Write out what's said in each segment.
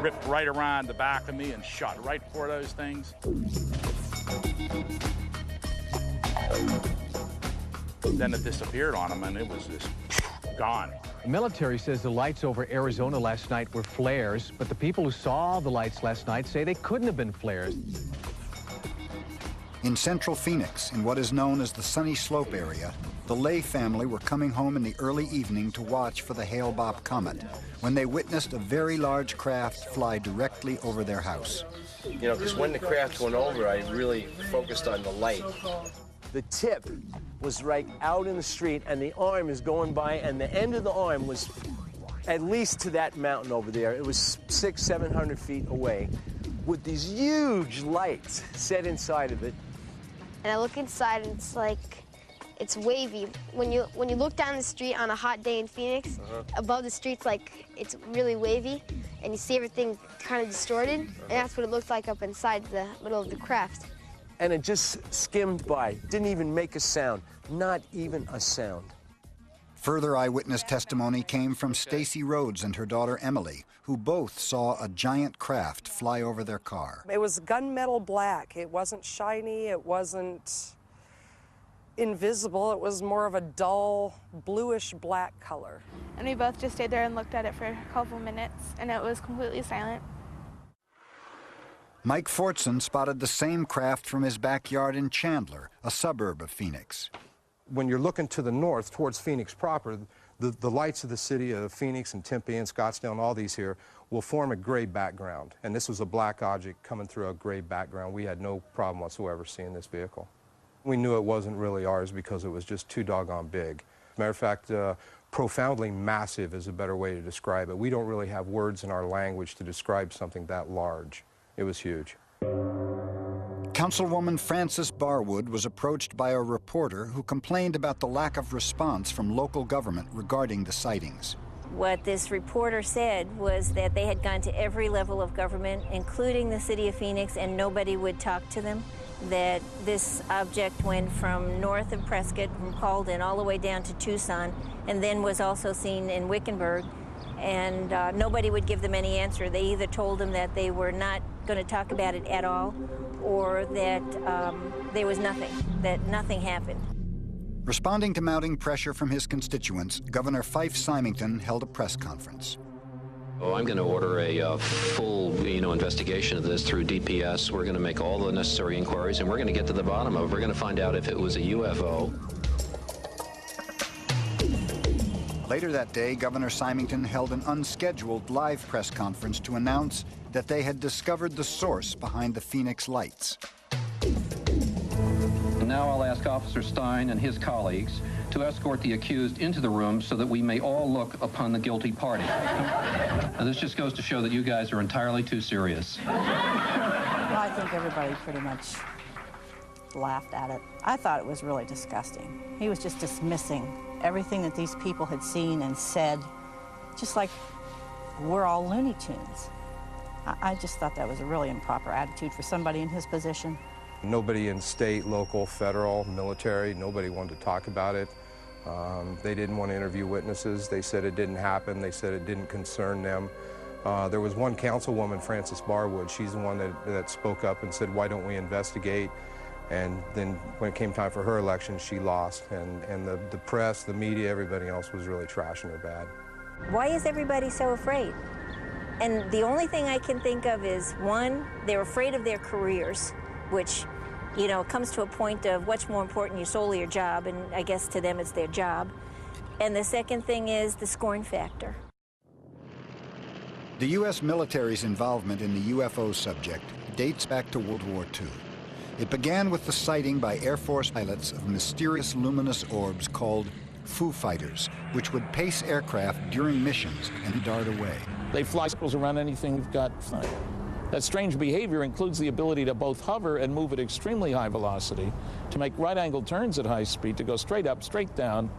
ripped right around the back of me and shot right for those things. Then it disappeared on them, and it was just gone. The military says the lights over Arizona last night were flares, but the people who saw the lights last night say they couldn't have been flares. In central Phoenix, in what is known as the Sunny Slope area, the Lay family were coming home in the early evening to watch for the Hale-Bopp comet when they witnessed a very large craft fly directly over their house. You know, because when the craft went over, I really focused on the light. The tip was right out in the street, and the arm is going by, and the end of the arm was at least to that mountain over there. It was 600-700 feet away with these huge lights set inside of it. And I look inside, and it's like, it's wavy. When you look down the street on a hot day in Phoenix, above the street's like, it's really wavy, and you see everything kind of distorted, and that's what it looked like up inside the middle of the craft. And it just skimmed by, didn't even make a sound, not even a sound. Further eyewitness testimony came from Stacy Rhodes and her daughter Emily, who both saw a giant craft fly over their car. It was gunmetal black. It wasn't shiny, it wasn't invisible, it was more of a dull bluish black color. And we both just stayed there and looked at it for a couple minutes, and it was completely silent. Mike Fortson spotted the same craft from his backyard in Chandler, a suburb of Phoenix. When you're looking to the north towards Phoenix proper, the lights of the city of Phoenix and Tempe and Scottsdale and all these here will form a gray background. And this was a black object coming through a gray background. We had no problem whatsoever seeing this vehicle. We knew it wasn't really ours because it was just too doggone big. As a matter of fact, profoundly massive is a better way to describe it. We don't really have words in our language to describe something that large. It was huge. Councilwoman Frances Barwood was approached by a reporter who complained about the lack of response from local government regarding the sightings. What this reporter said was that they had gone to every level of government, including the city of Phoenix, and nobody would talk to them. That this object went from north of Prescott, from Paulding, all the way down to Tucson, and then was also seen in Wickenburg. And nobody would give them any answer. They either told them that they were not going to talk about it at all, or that there was nothing, that nothing happened. Responding to mounting pressure from his constituents, Governor Fife Symington held a press conference. Oh, I'm going to order a full, investigation of this through DPS. We're going to make all the necessary inquiries, and we're going to get to the bottom of it. We're going to find out if it was a UFO. Later that day, Governor Symington held an unscheduled live press conference to announce that they had discovered the source behind the Phoenix lights. And now I'll ask Officer Stein and his colleagues to escort the accused into the room so that we may all look upon the guilty party. Now, this just goes to show that you guys are entirely too serious. Well, I think everybody pretty much laughed at it. I thought it was really disgusting. He was just dismissing everything that these people had seen and said, just like we're all Looney Tunes. I just thought that was a really improper attitude for somebody in his position. Nobody in state, local, federal, military, nobody wanted to talk about it. They didn't want to interview witnesses. They said it didn't happen. They said it didn't concern them. There was one councilwoman, Frances Barwood. She's the one that spoke up and said, why don't we investigate? And then when it came time for her election, she lost. And the press, the media, everybody else was really trashing her bad. Why is everybody so afraid? And the only thing I can think of is, one, they're afraid of their careers, which, comes to a point of what's more important, your soul or your job, and I guess to them it's their job. And the second thing is the scorn factor. The U.S. military's involvement in the UFO subject dates back to World War II. It began with the sighting by Air Force pilots of mysterious luminous orbs called Foo Fighters, which would pace aircraft during missions and dart away. They fly circles around anything we've got flying. That strange behavior includes the ability to both hover and move at extremely high velocity, to make right-angled turns at high speed, to go straight up, straight down,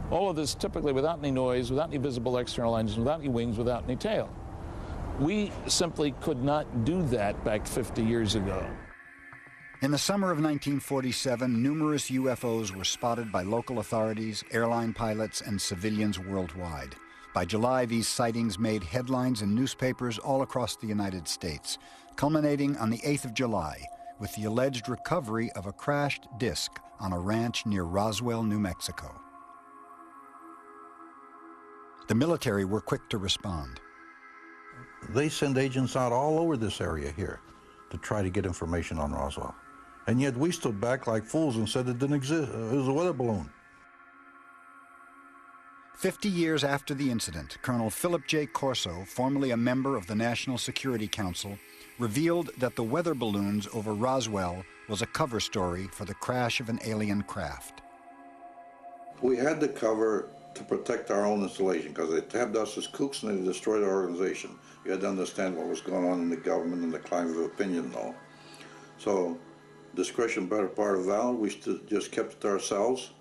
all of this typically without any noise, without any visible external engines, without any wings, without any tail. We simply could not do that back 50 years ago. In the summer of 1947, numerous UFOs were spotted by local authorities, airline pilots, and civilians worldwide. By July, these sightings made headlines in newspapers all across the United States, culminating on the 8th of July with the alleged recovery of a crashed disc on a ranch near Roswell, New Mexico. The military were quick to respond. They send agents out all over this area here to try to get information on Roswell. And yet we stood back like fools and said it didn't exist. It was a weather balloon. 50 years after the incident, Colonel Philip J. Corso, formerly a member of the National Security Council, revealed that the weather balloons over Roswell was a cover story for the crash of an alien craft. We had the cover to protect our own installation because they tabbed us as kooks and they destroyed our organization. You had to understand what was going on in the government and the climate of opinion and all. So, discretion better part of valor, we just kept it to ourselves.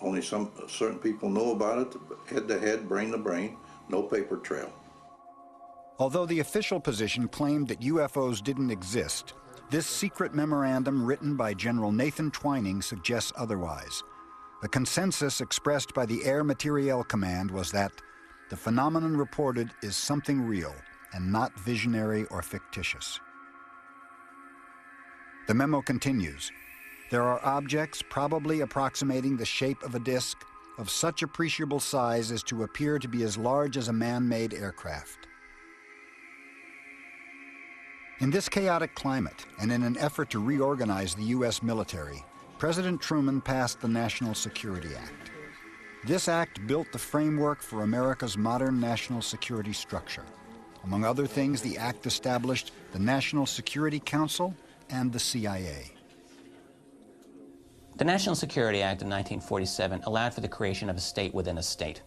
Only some certain people knew about it, head to head, brain to brain, no paper trail. Although the official position claimed that UFOs didn't exist, this secret memorandum written by General Nathan Twining suggests otherwise. The consensus expressed by the Air Materiel Command was that the phenomenon reported is something real and not visionary or fictitious. The memo continues. There are objects probably approximating the shape of a disk of such appreciable size as to appear to be as large as a man-made aircraft. In this chaotic climate, and in an effort to reorganize the U.S. military, President Truman passed the National Security Act. This act built the framework for America's modern national security structure. Among other things, the act established the National Security Council and the CIA. The National Security Act of 1947 allowed for the creation of a state within a state.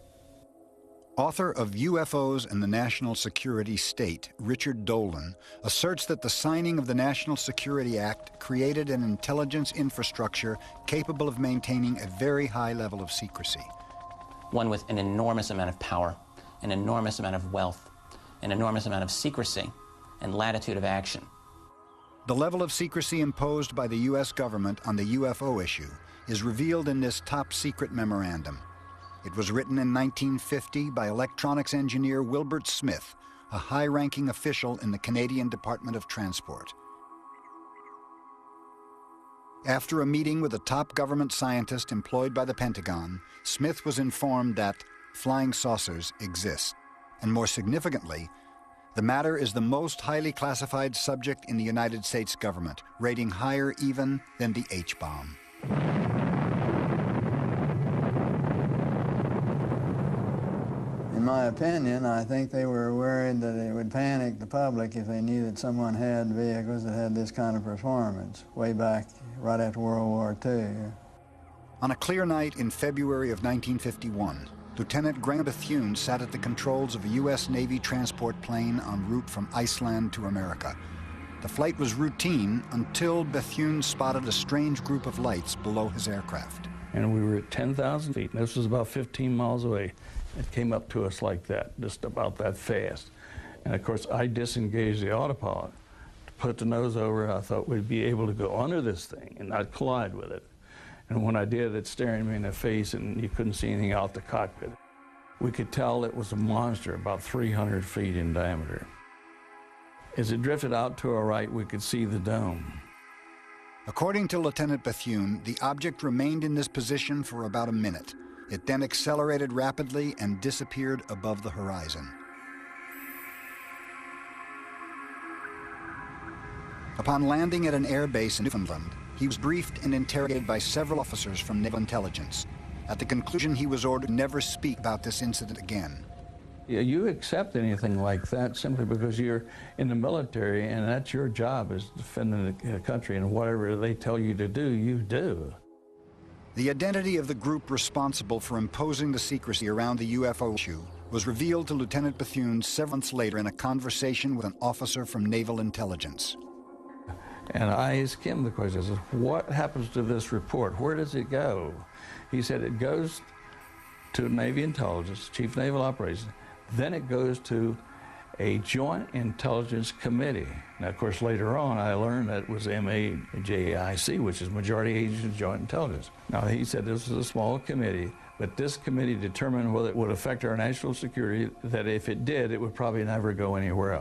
Author of UFOs and the National Security State, Richard Dolan, asserts that the signing of the National Security Act created an intelligence infrastructure capable of maintaining a very high level of secrecy. One with an enormous amount of power, an enormous amount of wealth, an enormous amount of secrecy, and latitude of action. The level of secrecy imposed by the U.S. government on the UFO issue is revealed in this top-secret memorandum. It was written in 1950 by electronics engineer Wilbert Smith, a high-ranking official in the Canadian Department of Transport. After a meeting with a top government scientist employed by the Pentagon, Smith was informed that flying saucers exist, and more significantly, the matter is the most highly classified subject in the United States government, rating higher even than the H-bomb. In my opinion, I think they were worried that it would panic the public if they knew that someone had vehicles that had this kind of performance, way back right after World War II. On a clear night in February of 1951, Lieutenant Graham Bethune sat at the controls of a U.S. Navy transport plane en route from Iceland to America. The flight was routine until Bethune spotted a strange group of lights below his aircraft. And we were at 10,000 feet, and this was about 15 miles away. It came up to us like that, just about that fast. And of course, I disengaged the autopilot to put the nose over. I thought we'd be able to go under this thing and not collide with it. And when I did, it's staring me in the face, and you couldn't see anything out the cockpit. We could tell it was a monster about 300 feet in diameter. As it drifted out to our right, we could see the dome. According to Lieutenant Bethune, the object remained in this position for about a minute. It then accelerated rapidly and disappeared above the horizon. Upon landing at an air base in Newfoundland, he was briefed and interrogated by several officers from Naval Intelligence. At the conclusion, he was ordered to never speak about this incident again. You accept anything like that simply because you're in the military, and that's your job, is defending the country, and whatever they tell you to do, you do. The identity of the group responsible for imposing the secrecy around the UFO issue was revealed to Lieutenant Bethune several months later in a conversation with an officer from Naval Intelligence. And I asked him the question, I said, what happens to this report? Where does it go? He said it goes to Navy Intelligence, Chief Naval Operations, then it goes to a Joint Intelligence Committee. Now, of course, later on, I learned that it was MAJIC, which is Majority Agency of Joint Intelligence. Now, he said this was a small committee, But this committee determined whether it would affect our national security, that if it did, it would probably never go anywhere else.